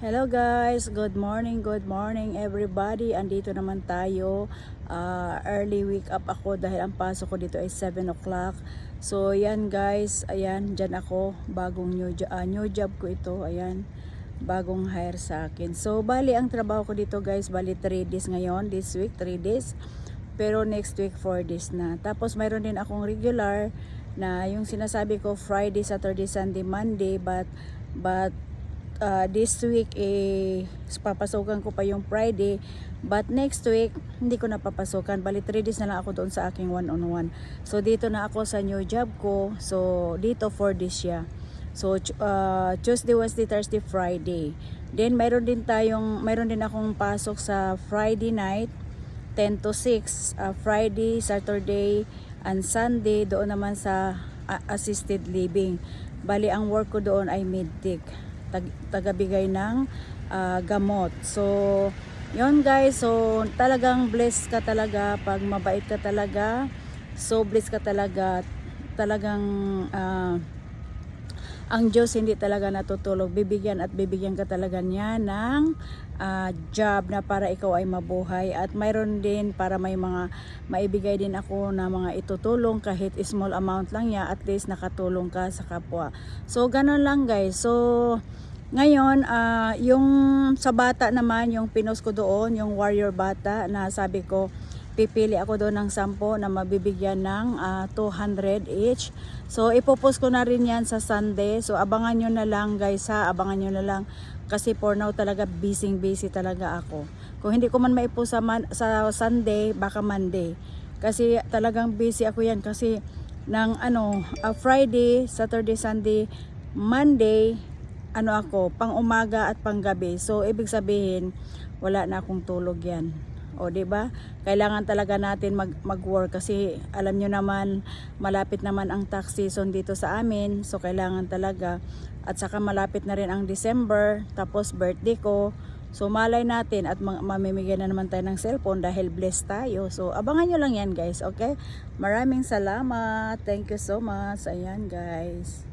Hello guys, good morning everybody. Andito naman tayo. Early wake up ako dahil ang pasok ko dito ay 7 o'clock. So yan guys, ayan, dyan ako. Bagong new job ko ito, ayan. Bagong hire sa akin. So bali ang trabaho ko dito guys, bali 3 days ngayon. This week 3 days. Pero next week 4 days na. Tapos mayroon din akong regular na yung sinasabi ko Friday, Saturday, Sunday, Monday. But this week papasukan ko pa yung Friday, but next week hindi ko na papasukan. Bali 3 days na lang ako doon sa aking one-on-one. So dito na ako sa new job ko. So dito 4 days siya. So Tuesday, Wednesday, Thursday, Friday. Then mayroon din akong pasok sa Friday night 10 to 6, Friday, Saturday, and Sunday doon naman sa assisted living. Bali ang work ko doon ay midweek, tagabigay ng gamot. So yon guys, so talagang blessed ka talaga pag mabait ka talaga. So blessed ka talaga. Talagang ang Diyos hindi talaga natutulog. Bibigyan ka talaga niya ng job na para ikaw ay mabuhay. At mayroon din para may mga maibigay din ako na mga itutulong kahit small amount lang niya, at least nakatulong ka sa kapwa. So ganun lang guys. So ngayon, yung sa bata naman, yung pinost ko doon, yung warrior bata na sabi ko, pipili ako doon ng 10 na mabibigyan ng 200 each. So ipopost ko na rin yan sa Sunday. So abangan nyo na lang guys ha, abangan nyo na lang. Kasi for now talaga busy talaga ako. Kung hindi ko man maipost sa Sunday, baka Monday. Kasi talagang busy ako yan. Kasi ng Friday, Saturday, Sunday, Monday, ako, pang umaga at pang gabi. So ibig sabihin, wala na akong tulog yan. O di ba? Kailangan talaga natin mag-work kasi alam nyo naman, malapit naman ang tax season dito sa amin. So kailangan talaga, at saka malapit na rin ang December, tapos birthday ko. So malay natin at mamimigyan na naman tayo ng cellphone dahil blessed tayo. So abangan nyo lang yan guys, okay? Maraming salamat. Thank you so much. Ayan guys.